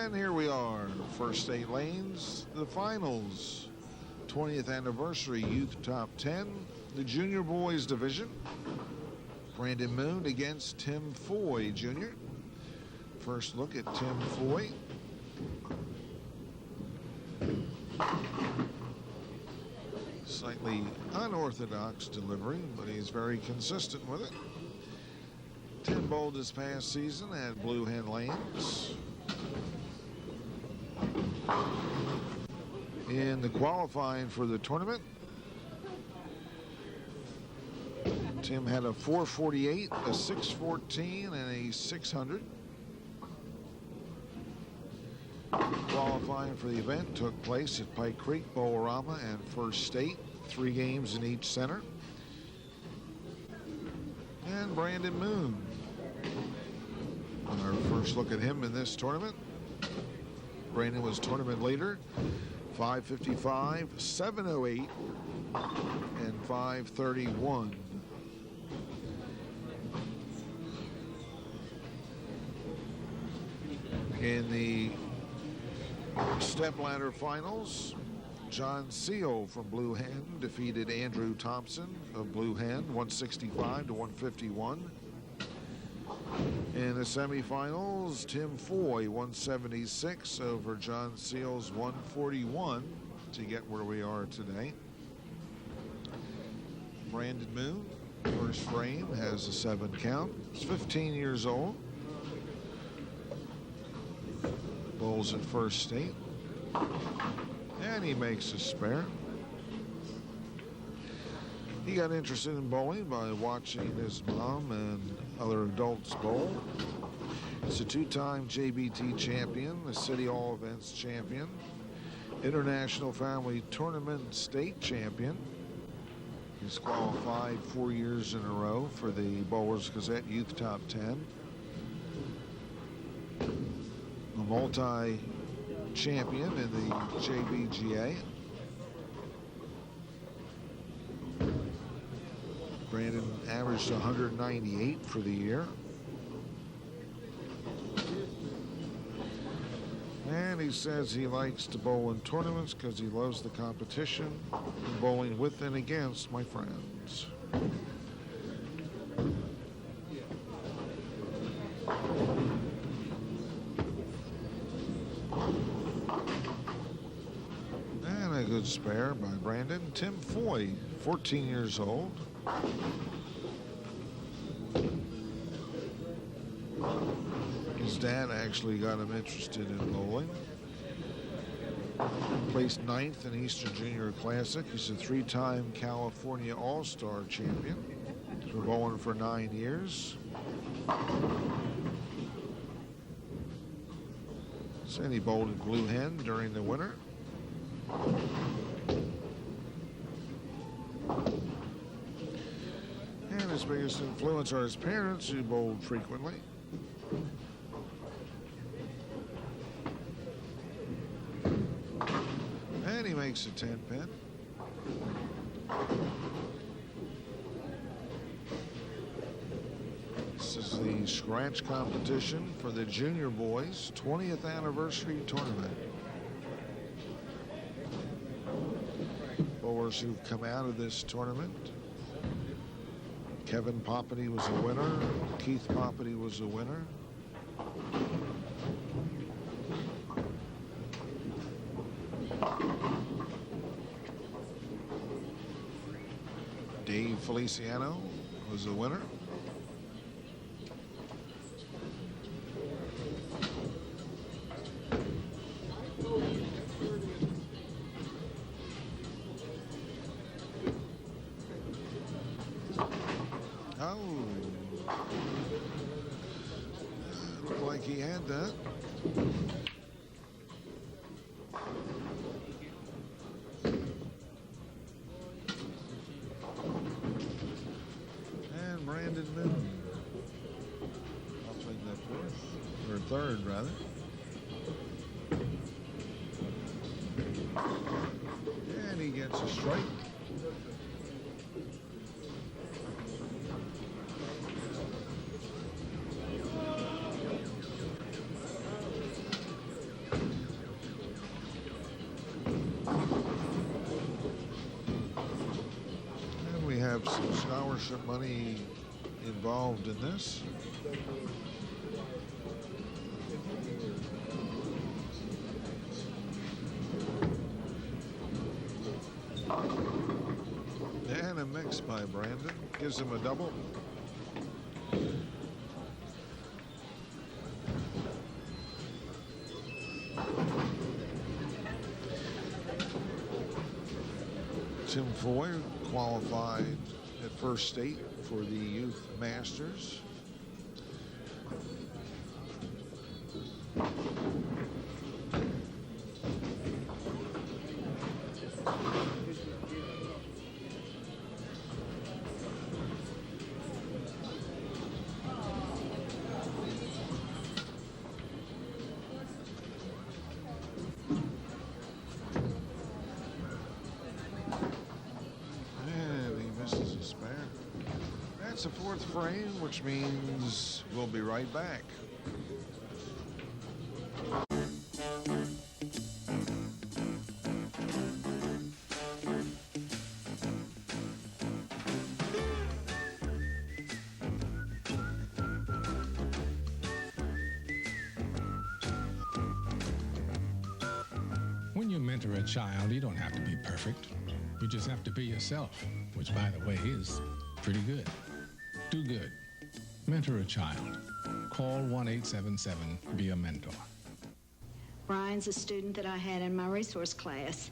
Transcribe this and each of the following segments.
And here we are, first 8 lanes, the finals. 20th anniversary Youth Top 10, the Junior Boys Division. Brandon Moon against Tim Foy Jr. First look at Tim Foy. Slightly unorthodox delivery, but he's very consistent with it. Tim bowled this past season at Blue Hen Lanes. In the qualifying for the tournament, Tim had a 448, a 614, and a 600. Qualifying for the event took place at Pike Creek, Bowl-A-Rama, and First State, 3 games in each center. And Brandon Moon, our first look at him in this tournament. Brandon was tournament leader, 555, 708, and 531. In the Stepladder finals, John Seal from Blue Hen defeated Andrew Thompson of Blue Hen, 165 to 151. In the semifinals, Tim Foy, 176 over John Seal's 141 to get where we are today. Brandon Moon, first frame, has a 7 count. He's 15 years old. Bowls at First State. And he makes a spare. He got interested in bowling by watching his mom and other adults bowl. He's a 2-time JBT champion, a City All Events champion, International Family Tournament state champion. He's qualified 4 years in a row for the Bowlers Gazette Youth Top 10. A multi-champion in the JBGA. Brandon averaged 198 for the year. And he says he likes to bowl in tournaments because he loves the competition and bowling with and against my friends. And a good spare by Brandon. Tim Foy, 14 years old. His dad actually got him interested in bowling. Placed 9th in Eastern Junior Classic. He's a 3-time California All-Star champion. For bowling for 9 years. And he bowled at Blue Hen during the winter. And his biggest influence are his parents, who bowled frequently. And he makes a 10-pin. This is the scratch competition for the Junior Boys 20th anniversary tournament. Bowlers who've come out of this tournament: Kevin Poppity was a winner. Keith Poppity was a winner. Dave Feliciano was a winner. Looked like he had that. And Brandon Moon. I'll take that 4th, or 3rd rather. And he gets a strike. scholarship money involved in this. And a mix by Brandon gives him a double. Tim Foy qualified at first state for the Youth Masters. That's the fourth frame, which means we'll be right back. When you mentor a child, you don't have to be perfect. You just have to be yourself, which, by the way, is pretty good. Do good. Mentor a child. Call 1-877-BE-A-MENTOR. Brian's a student that I had in my resource class.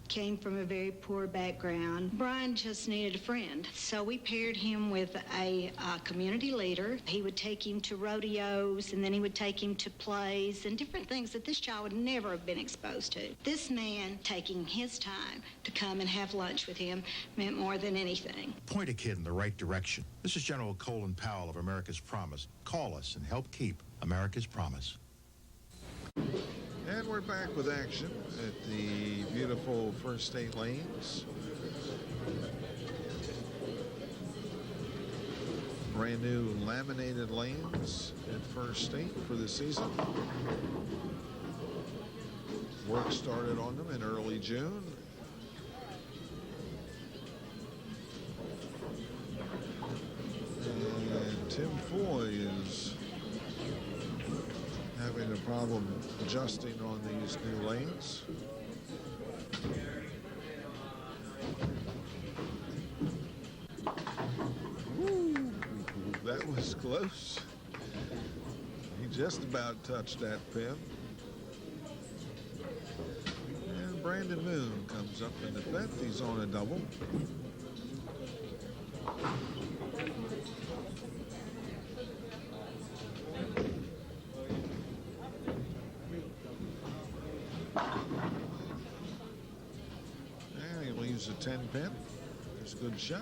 Came from a very poor background. Brian just needed a friend, so we paired him with a community leader. He would take him to rodeos, and then he would take him to plays and different things that this child would never have been exposed to. This man taking his time to come and have lunch with him meant more than anything. Point a kid in the right direction. This is General Colin Powell of America's Promise. Call us and help keep America's Promise. And we're back with action at the beautiful First State Lanes. Brand new laminated lanes at First State for the season. Work started on them in early June. And Tim Foy is having a problem adjusting on these new lanes. Ooh, that was close. He just about touched that pin. And Brandon Moon comes up in the fifth. He's on a double. And he leaves a 10 pin. It's a good shot.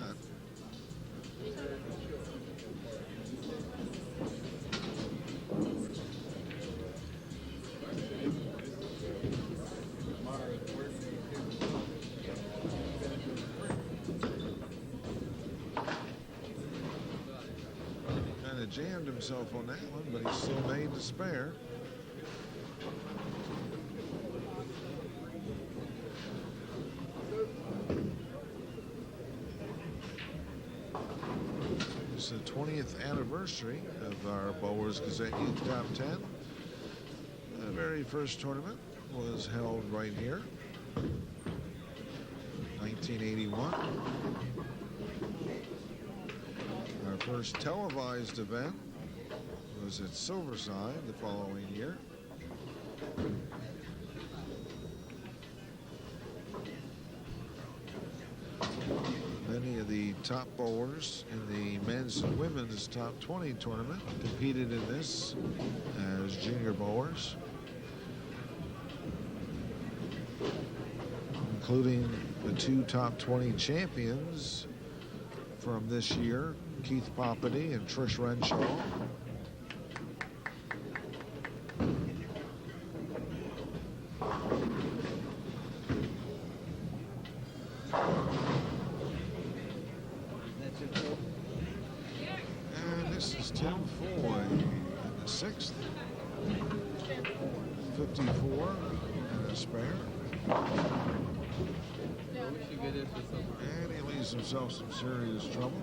Kind of jammed himself on that one, but he still made the spare. It's the 20th anniversary of our Bowlers Gazette Youth Top 10. The very first tournament was held right here, 1981. Our first televised event was at Silverside the following year. Many of the top bowlers in the men's and women's top 20 tournament competed in this as junior bowlers, including the two top 20 champions from this year, Keith Poppity and Trish Renshaw. And this is Tim Foy in the sixth, 54 and a spare. And he leaves himself some serious trouble.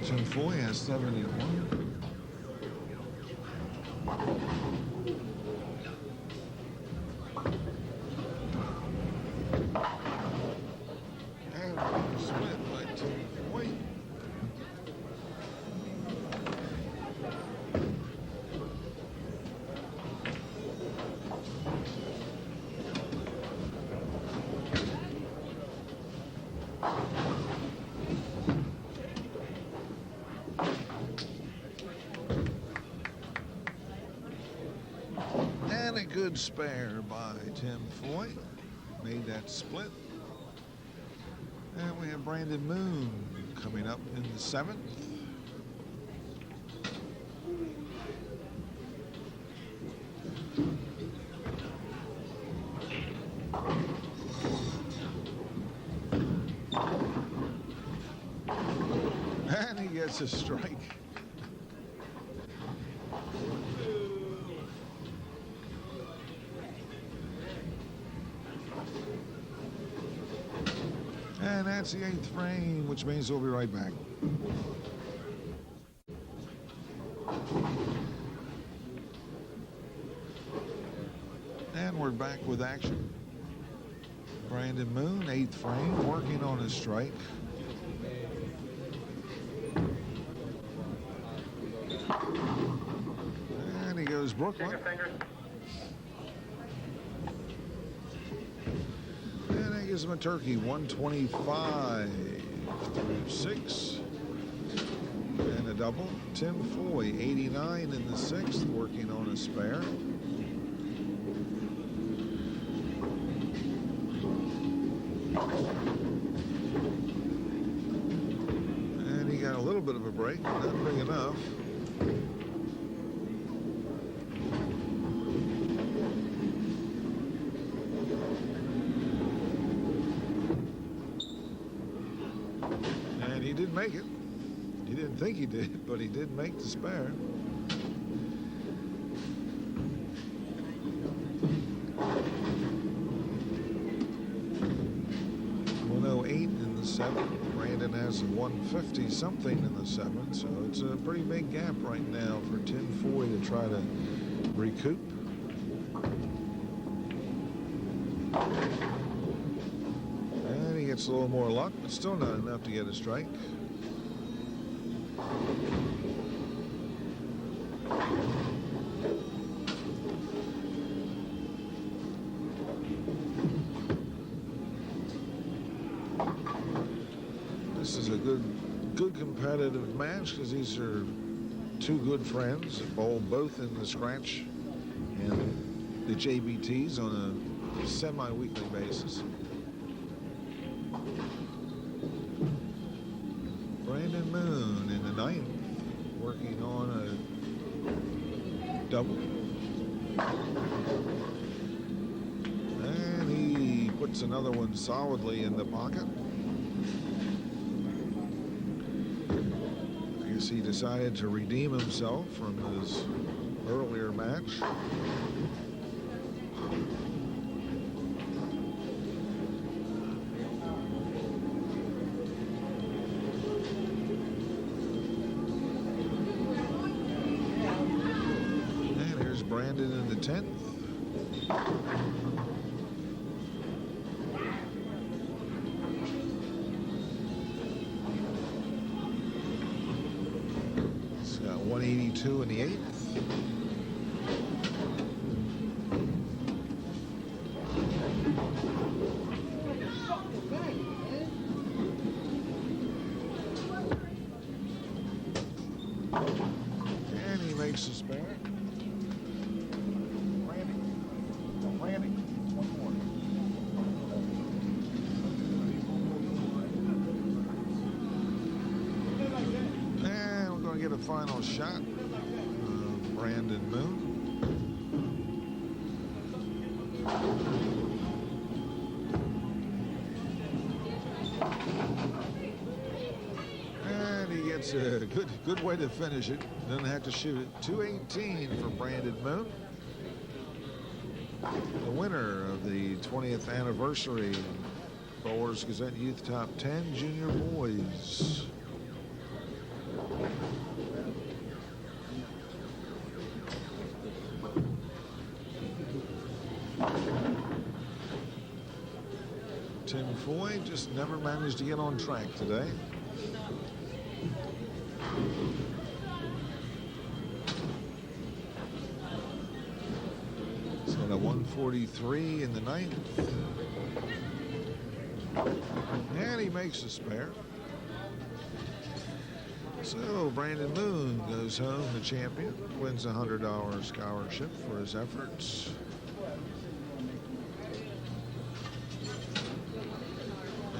Tim Foy has 71. And split by Tim Foy. And a good spare by Tim Foy. Made that split. And we have Brandon Moon coming up in the 7th. And he gets a strike. And that's the 8th frame, which means we'll be right back. And we're back with action. Brandon Moon, 8th frame, working on his strike. And he goes Brooklyn. And that gives him a turkey, 125 through 6. And a double. Tim Foy, 89 in the 6th, working on a spare. And he got a little bit of a break, not big enough. And he didn't make it. He didn't think he did, but he did make the spare. In the 7th. Brandon has 150 something in the 7th, so it's a pretty big gap right now for Tim Foy to try to recoup. And he gets a little more luck, but still not enough to get a strike. This is a good competitive match because these are two good friends that bowl both in the scratch and the JBTs on a semi-weekly basis. Brandon Moon in the 9th, working on a double. And he puts another one solidly in the pocket. He decided to redeem himself from his earlier match. And here's Brandon in the 10th. He's got 182 in the 8th. makes the spare. Randy, one more. And we're going to get a final shot of Brandon Moon. And he gets a good way to finish it. Doesn't have to shoot it. 218 for Brandon Moon. The winner of the 20th anniversary Bowlers Gazette Youth Top 10 Junior Boys. Tim Foy just never managed to get on track today. He's got a 143 in the ninth. And he makes a spare. So Brandon Moon goes home the champion, wins a $100 scholarship for his efforts.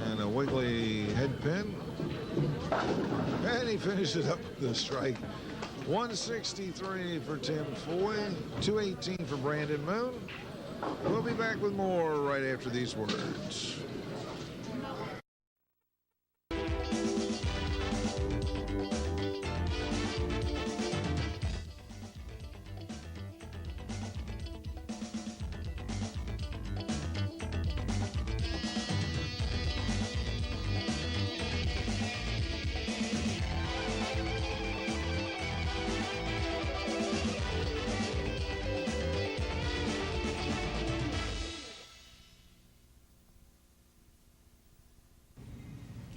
And a wiggly head pin. And he finishes up with the strike. 163 for Tim Foy, 218 for Brandon Moon. We'll be back with more right after these words.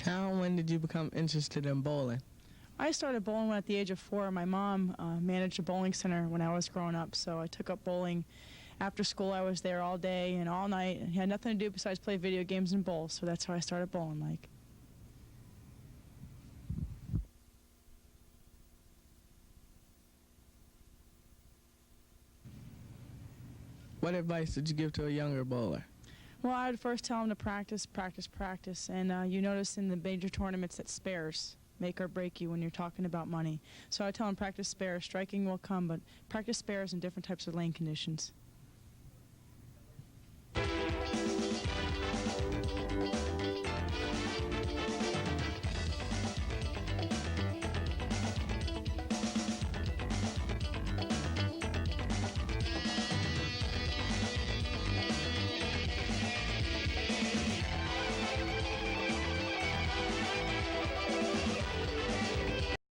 How and when did you become interested in bowling? I started bowling at the age of 4. My mom managed a bowling center when I was growing up, so I took up bowling. After school, I was there all day and all night, and had nothing to do besides play video games and bowl, so that's how I started bowling, Mike. What advice did you give to a younger bowler? Well, I would first tell them to practice, practice, practice, and you notice in the major tournaments that spares make or break you when you're talking about money. So I tell them practice spares. Striking will come, but practice spares in different types of lane conditions.